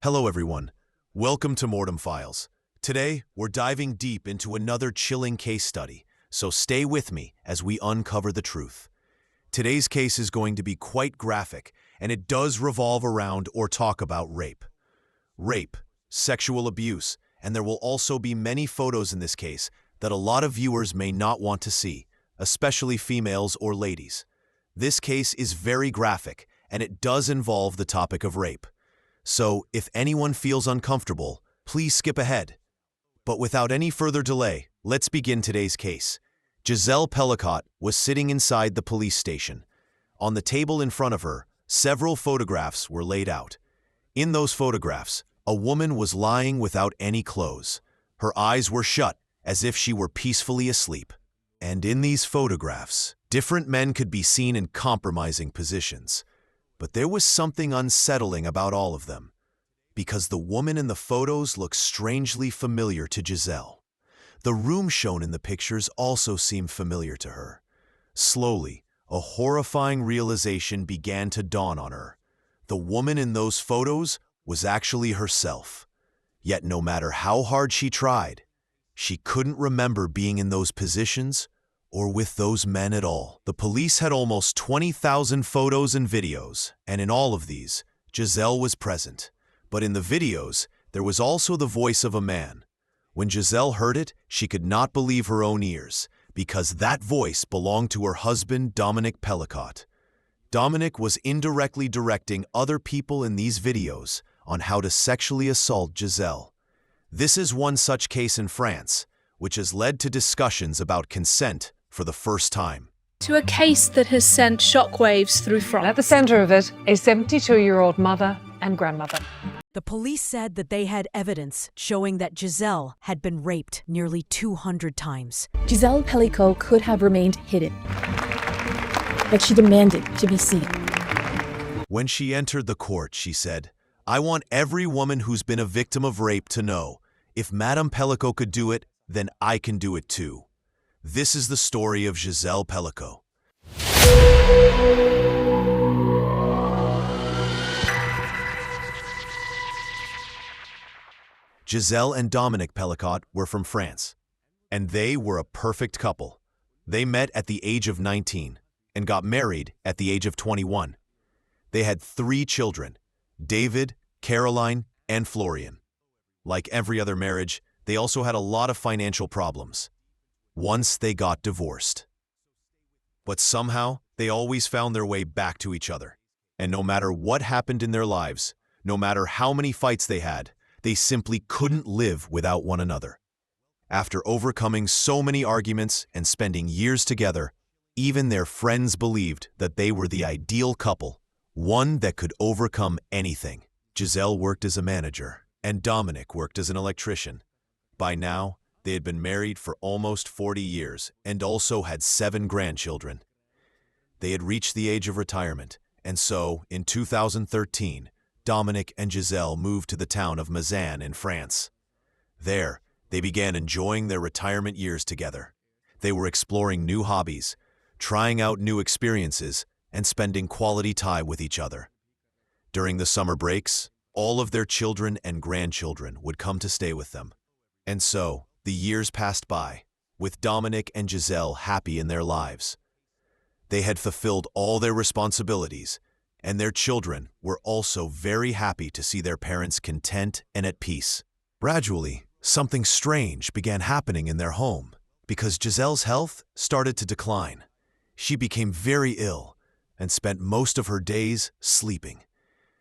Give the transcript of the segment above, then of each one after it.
Hello everyone, welcome to Mortem Files. Today, we're diving deep into another chilling case study, so stay with me as we uncover the truth. Today's case is going to be quite graphic, and it does revolve around or talk about rape. Rape, sexual abuse, and there will also be many photos in this case that a lot of viewers may not want to see, especially females or ladies. This case is very graphic, and it does involve the topic of rape. So, if anyone feels uncomfortable, please skip ahead. But without any further delay, let's begin today's case. Gisele Pelicot was sitting inside the police station. On the table in front of her, several photographs were laid out. In those photographs, a woman was lying without any clothes. Her eyes were shut, as if she were peacefully asleep. And in these photographs, different men could be seen in compromising positions. But there was something unsettling about all of them, because the woman in the photos looked strangely familiar to Gisele. The room shown in the pictures also seemed familiar to her. Slowly, a horrifying realization began to dawn on her. The woman in those photos was actually herself. Yet no matter how hard she tried, she couldn't remember being in those positions or with those men at all. The police had almost 20,000 photos and videos, and in all of these, Gisele was present. But in the videos, there was also the voice of a man. When Gisele heard it, she could not believe her own ears, because that voice belonged to her husband, Dominic Pelicot. Dominic was indirectly directing other people in these videos on how to sexually assault Gisele. This is one such case in France, which has led to discussions about consent for the first time. To a case that has sent shockwaves through France. At the center of it, a 72-year-old mother and grandmother. The police said that they had evidence showing that Gisele had been raped nearly 200 times. Gisele Pelicot could have remained hidden, but she demanded to be seen. When she entered the court, she said, "I want every woman who's been a victim of rape to know, if Madame Pelicot could do it, then I can do it too." This is the story of Gisele Pelicot. Gisele and Dominic Pelicot were from France, and they were a perfect couple. They met at the age of 19 and got married at the age of 21. They had 3 children, David, Caroline, and Florian. Like every other marriage, they also had a lot of financial problems. Once they got divorced. But somehow, they always found their way back to each other. And no matter what happened in their lives, no matter how many fights they had, they simply couldn't live without one another. After overcoming so many arguments and spending years together, even their friends believed that they were the ideal couple, one that could overcome anything. Gisele worked as a manager, and Dominic worked as an electrician. By now, they had been married for almost 40 years and also had 7 grandchildren. They had reached the age of retirement, and so, in 2013, Dominic and Gisele moved to the town of Mazan in France. There, they began enjoying their retirement years together. They were exploring new hobbies, trying out new experiences, and spending quality time with each other. During the summer breaks, all of their children and grandchildren would come to stay with them. And so, the years passed by, with Dominic and Gisele happy in their lives. They had fulfilled all their responsibilities, and their children were also very happy to see their parents content and at peace. Gradually, something strange began happening in their home, because Gisele's health started to decline. She became very ill and spent most of her days sleeping.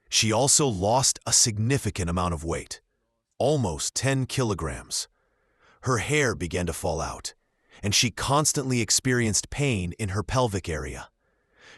She also lost a significant amount of weight, almost 10 kilograms. Her hair began to fall out, and she constantly experienced pain in her pelvic area.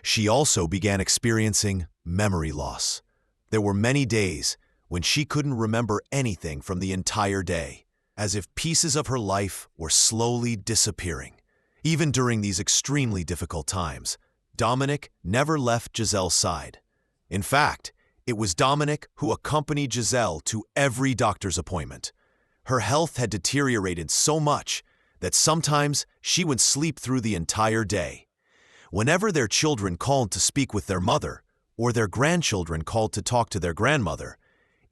She also began experiencing memory loss. There were many days when she couldn't remember anything from the entire day, as if pieces of her life were slowly disappearing. Even during these extremely difficult times, Dominic never left Gisele's side. In fact, it was Dominic who accompanied Gisele to every doctor's appointment. Her health had deteriorated so much that sometimes she would sleep through the entire day. Whenever their children called to speak with their mother, or their grandchildren called to talk to their grandmother,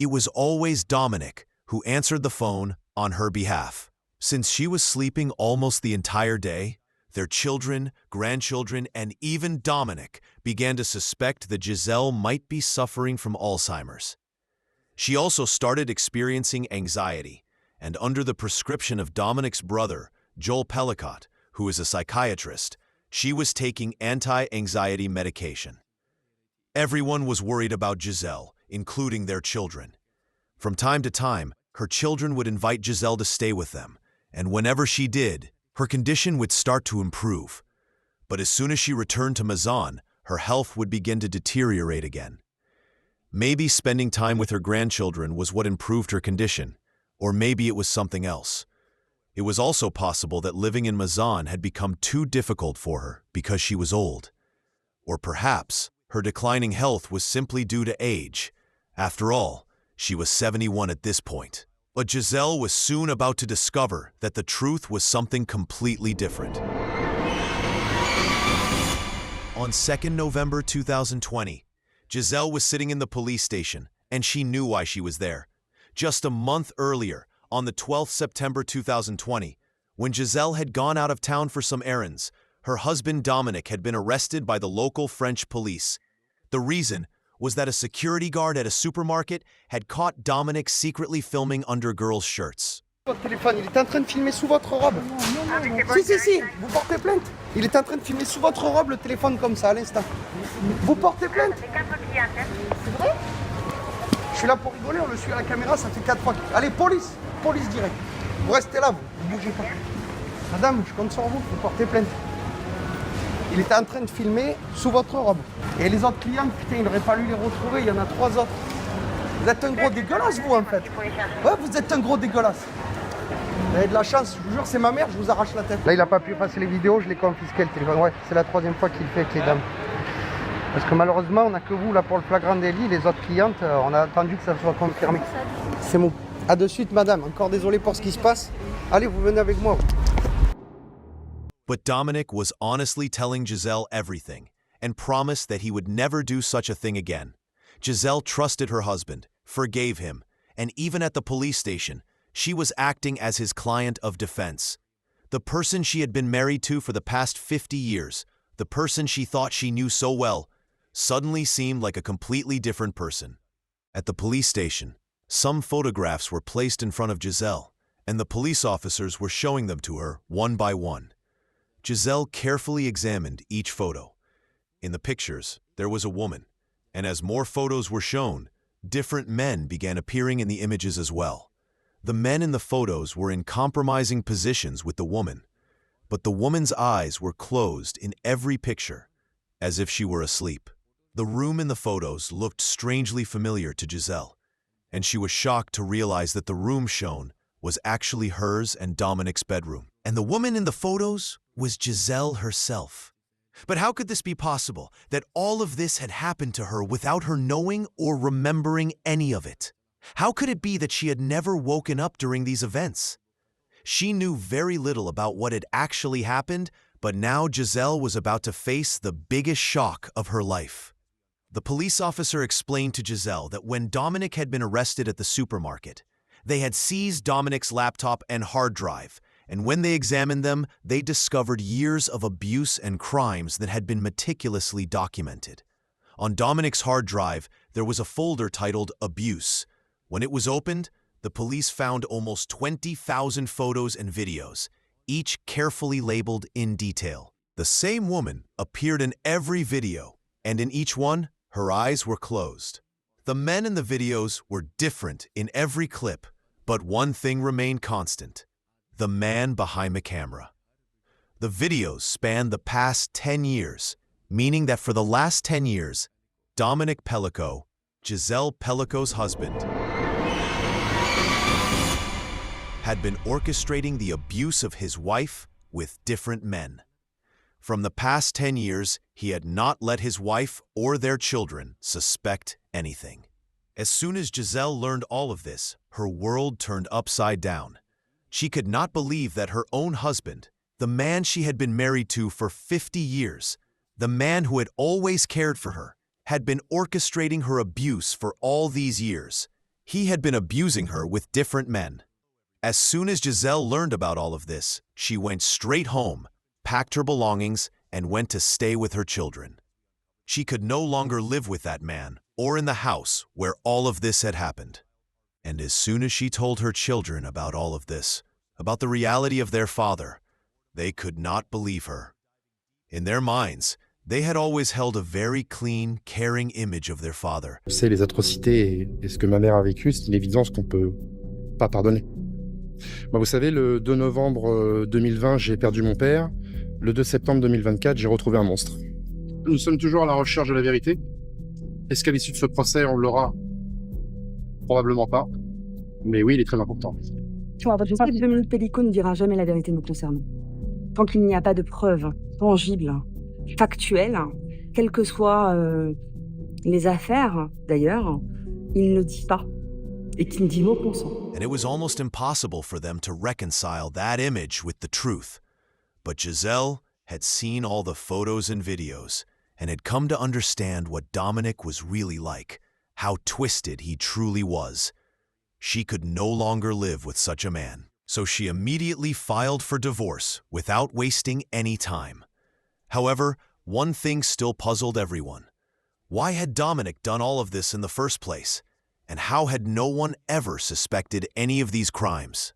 It was always Dominic who answered the phone on her behalf. Since she was sleeping almost the entire day, their children, grandchildren, and even Dominic began to suspect that Gisele might be suffering from Alzheimer's. She also started experiencing anxiety, and under the prescription of Dominic's brother, Gisele Pelicot, who is a psychiatrist, she was taking anti-anxiety medication. Everyone was worried about Gisele, including their children. From time to time, her children would invite Gisele to stay with them, and whenever she did, her condition would start to improve. But as soon as she returned to Mazan, her health would begin to deteriorate again. Maybe spending time with her grandchildren was what improved her condition, or maybe it was something else. It was also possible that living in Mazan had become too difficult for her because she was old. Or perhaps her declining health was simply due to age. After all, she was 71 at this point. But Gisele was soon about to discover that the truth was something completely different. On 2nd November 2020, Gisele was sitting in the police station, and she knew why she was there. Just a month earlier, on the 12th September 2020, when Gisele had gone out of town for some errands, her husband Dominic had been arrested by the local French police. The reason was that a security guard at a supermarket had caught Dominic secretly filming under girls' shirts. Votre téléphone, il était en train de filmer sous votre robe. Si, vous portez plainte. Il était en train de filmer sous votre robe le téléphone comme ça à l'instant. Vous portez plainte. C'est vrai? Je suis là pour rigoler, on le suit à la caméra, ça fait 4 fois. Allez, police direct. Vous restez là, vous bougez pas. Madame, je compte sur vous, vous portez plainte. Il était en train de filmer sous votre robe. Et les autres clients, putain, il n'aurait pas lu les retrouver, il y en a 3 autres. Vous êtes un gros dégueulasse, vous, en fait. Ouais, vous êtes un gros dégueulasse. Vous avez de la chance, je vous jure, c'est ma mère, je vous arrache la tête. Là, il n'a pas pu passer les vidéos, je l'ai confisqué le téléphone. Ouais, c'est la 3e fois qu'il le fait avec les dames. Parce que malheureusement, on n'a que vous là pour le flagrant délit. Les autres clientes, on a attendu que ça soit confirmé. C'est bon. À de suite, madame. Encore désolé pour ce qui se passe. Allez, vous venez avec moi. But Dominic was honestly telling Gisele everything and promised that he would never do such a thing again. Gisele trusted her husband, forgave him, and even at the police station, she was acting as his client of defense. The person she had been married to for the past 50 years, the person she thought she knew so well, suddenly seemed like a completely different person. At the police station, some photographs were placed in front of Gisele, and the police officers were showing them to her one by one. Gisele carefully examined each photo. In the pictures, there was a woman, and as more photos were shown, different men began appearing in the images as well. The men in the photos were in compromising positions with the woman, but the woman's eyes were closed in every picture, as if she were asleep. The room in the photos looked strangely familiar to Gisele, and she was shocked to realize that the room shown was actually hers and Dominic's bedroom. And the woman in the photos was Gisele herself. But how could this be possible, that all of this had happened to her without her knowing or remembering any of it? How could it be that she had never woken up during these events? She knew very little about what had actually happened, but now Gisele was about to face the biggest shock of her life. The police officer explained to Gisele that when Dominic had been arrested at the supermarket, they had seized Dominic's laptop and hard drive, and when they examined them, they discovered years of abuse and crimes that had been meticulously documented. On Dominic's hard drive, there was a folder titled Abuse. When it was opened, the police found almost 20,000 photos and videos, each carefully labeled in detail. The same woman appeared in every video, and in each one, her eyes were closed. The men in the videos were different in every clip, but one thing remained constant: the man behind the camera. The videos spanned the past 10 years, meaning that for the last 10 years, Dominic Pelicot, Gisele Pelicot's husband, had been orchestrating the abuse of his wife with different men. From the past 10 years, he had not let his wife or their children suspect anything. As soon as Gisele learned all of this, her world turned upside down. She could not believe that her own husband, the man she had been married to for 50 years, the man who had always cared for her, had been orchestrating her abuse for all these years. He had been abusing her with different men. As soon as Gisele learned about all of this, she went straight home, packed her belongings, and went to stay with her children. She could no longer live with that man or in the house where all of this had happened. And as soon as she told her children about all of this, about the reality of their father, they could not believe her. In their minds, they had always held a very clean, caring image of their father. C'est les atrocités et ce que ma mère a vécu, c'est une évidence qu'on peut pas pardonner. Bah, vous savez, le 2 novembre 2020, j'ai perdu mon père. Le 2 septembre 2024, j'ai retrouvé un monstre. Nous sommes toujours à la recherche de la vérité. Est-ce qu'à l'issue de ce procès, on l'aura? Probablement pas. Mais oui, il est très important. Gisele Pelicot ne dira jamais la vérité nous concernant. Tant qu'il n'y a pas de preuves tangibles, factuelles, quelles que soient les affaires, d'ailleurs, il ne dit pas. Et qu'il ne dit mot consent. And it was almost impossible for them to reconcile that image with the truth. But Gisele had seen all the photos and videos and had come to understand what Dominic was really like, how twisted he truly was. She could no longer live with such a man, so she immediately filed for divorce without wasting any time. However, one thing still puzzled everyone. Why had Dominic done all of this in the first place? And how had no one ever suspected any of these crimes?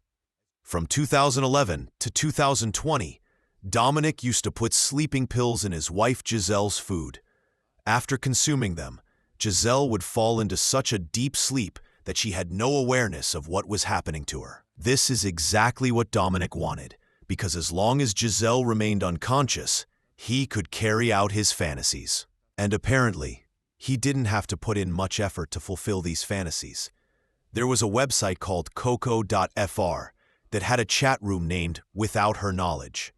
From 2011 to 2020, Dominic used to put sleeping pills in his wife Gisele's food. After consuming them, Gisele would fall into such a deep sleep that she had no awareness of what was happening to her. This is exactly what Dominic wanted, because as long as Gisele remained unconscious, he could carry out his fantasies. And apparently, he didn't have to put in much effort to fulfill these fantasies. There was a website called coco.fr that had a chat room named Without Her Knowledge.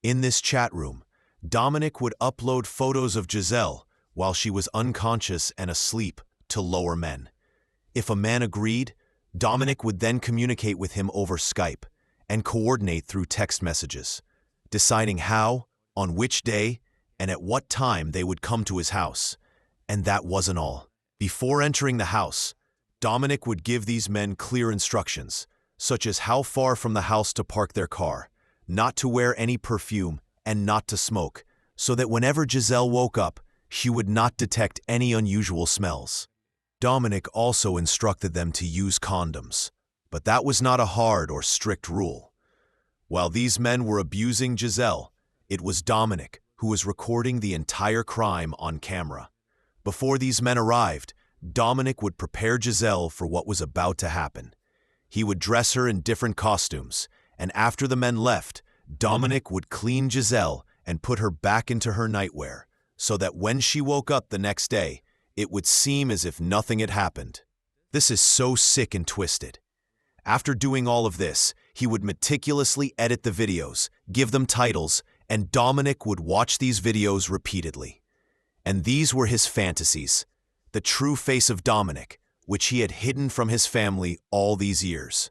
In this chat room, Dominic would upload photos of Gisele while she was unconscious and asleep to lower men. If a man agreed, Dominic would then communicate with him over Skype and coordinate through text messages, deciding how, on which day, and at what time they would come to his house. And that wasn't all. Before entering the house, Dominic would give these men clear instructions, such as how far from the house to park their car, not to wear any perfume, and not to smoke, so that whenever Gisele woke up, she would not detect any unusual smells. Dominic also instructed them to use condoms, but that was not a hard or strict rule. While these men were abusing Gisele, it was Dominic who was recording the entire crime on camera. Before these men arrived, Dominic would prepare Gisele for what was about to happen. He would dress her in different costumes, and after the men left, Dominic would clean Gisele and put her back into her nightwear, so that when she woke up the next day, it would seem as if nothing had happened. This is so sick and twisted. After doing all of this, he would meticulously edit the videos, give them titles, and Dominic would watch these videos repeatedly. And these were his fantasies, the true face of Dominic, which he had hidden from his family all these years.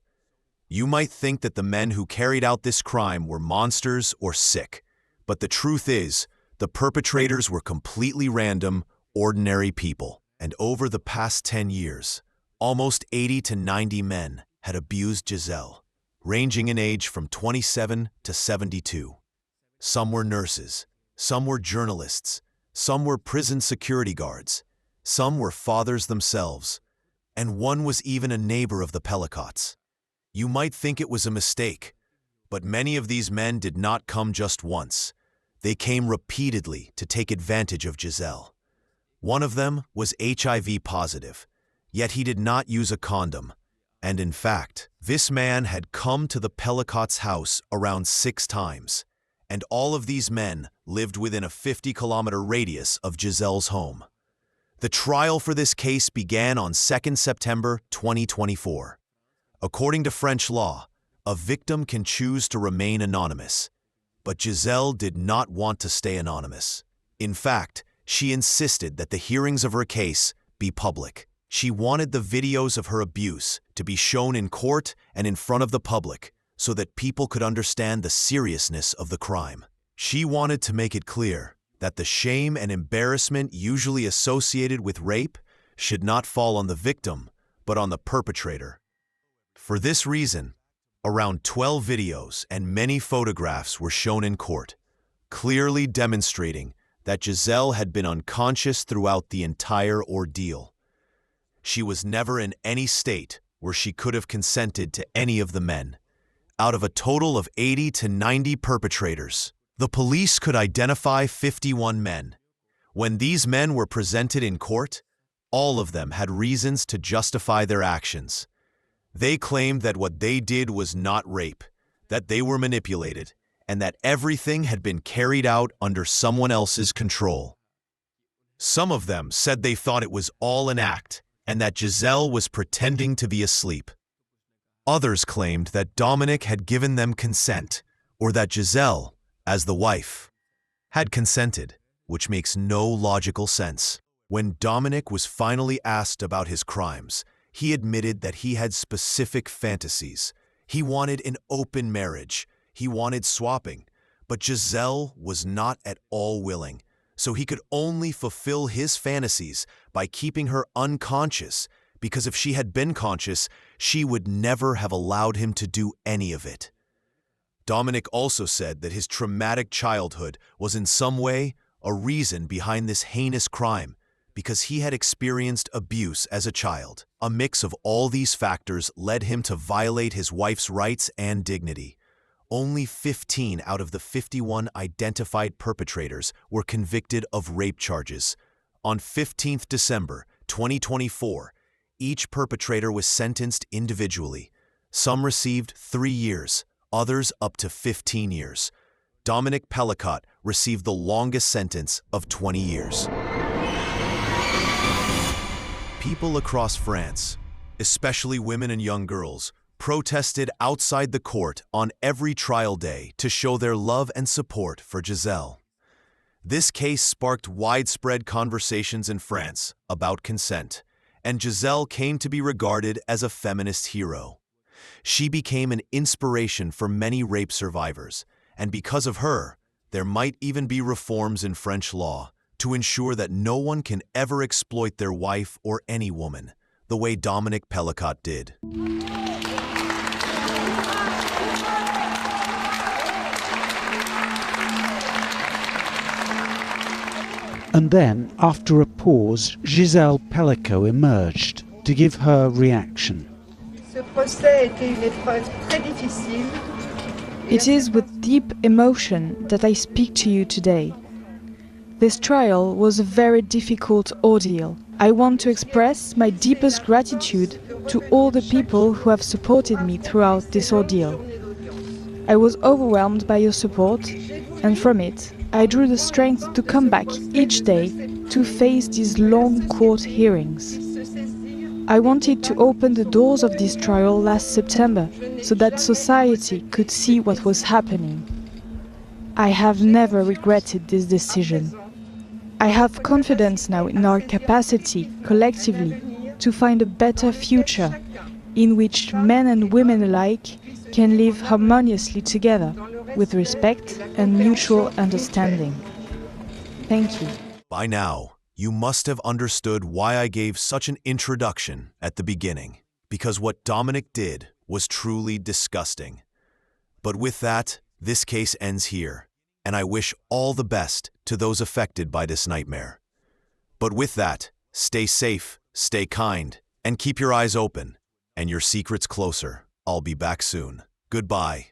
You might think that the men who carried out this crime were monsters or sick, but the truth is, the perpetrators were completely random, ordinary people. And over the past 10 years, almost 80 to 90 men had abused Gisele, ranging in age from 27 to 72. Some were nurses, some were journalists, some were prison security guards, some were fathers themselves, and one was even a neighbor of the Pelicots. You might think it was a mistake, but many of these men did not come just once. They came repeatedly to take advantage of Gisele. One of them was HIV positive, yet he did not use a condom. And in fact, this man had come to the Pelicots' house around 6 times, and all of these men lived within a 50-kilometer radius of Gisele's home. The trial for this case began on 2 September 2024. According to French law, a victim can choose to remain anonymous, but Gisele did not want to stay anonymous. In fact, she insisted that the hearings of her case be public. She wanted the videos of her abuse to be shown in court and in front of the public so that people could understand the seriousness of the crime. She wanted to make it clear that the shame and embarrassment usually associated with rape should not fall on the victim, but on the perpetrator. For this reason, around 12 videos and many photographs were shown in court, clearly demonstrating that Gisele had been unconscious throughout the entire ordeal. She was never in any state where she could have consented to any of the men. Out of a total of 80 to 90 perpetrators, the police could identify 51 men. When these men were presented in court, all of them had reasons to justify their actions. They claimed that what they did was not rape, that they were manipulated, and that everything had been carried out under someone else's control. Some of them said they thought it was all an act, and that Gisele was pretending to be asleep. Others claimed that Dominic had given them consent, or that Gisele, as the wife, had consented, which makes no logical sense. When Dominic was finally asked about his crimes, he admitted that he had specific fantasies. He wanted an open marriage. He wanted swapping. But Gisele was not at all willing, so he could only fulfill his fantasies by keeping her unconscious, because if she had been conscious, she would never have allowed him to do any of it. Dominic also said that his traumatic childhood was in some way a reason behind this heinous crime, because he had experienced abuse as a child. A mix of all these factors led him to violate his wife's rights and dignity. Only 15 out of the 51 identified perpetrators were convicted of rape charges. On 15th December 2024, each perpetrator was sentenced individually. Some received 3 years, others up to 15 years. Dominic Pelicot received the longest sentence of 20 years. People across France, especially women and young girls, protested outside the court on every trial day to show their love and support for Gisele. This case sparked widespread conversations in France about consent, and Gisele came to be regarded as a feminist hero. She became an inspiration for many rape survivors, and because of her, there might even be reforms in French law to ensure that no one can ever exploit their wife or any woman, the way Dominic Pelicot did. And then, after a pause, Gisele Pelicot emerged to give her reaction. It is with deep emotion that I speak to you today. This trial was a very difficult ordeal. I want to express my deepest gratitude to all the people who have supported me throughout this ordeal. I was overwhelmed by your support, and from it, I drew the strength to come back each day to face these long court hearings. I wanted to open the doors of this trial last September so that society could see what was happening. I have never regretted this decision. I have confidence now in our capacity, collectively, to find a better future in which men and women alike can live harmoniously together with respect and mutual understanding. Thank you. By now, you must have understood why I gave such an introduction at the beginning, because what Dominic did was truly disgusting. But with that, this case ends here, and I wish all the best to those affected by this nightmare. But with that, stay safe, stay kind, and keep your eyes open, and your secrets closer. I'll be back soon. Goodbye.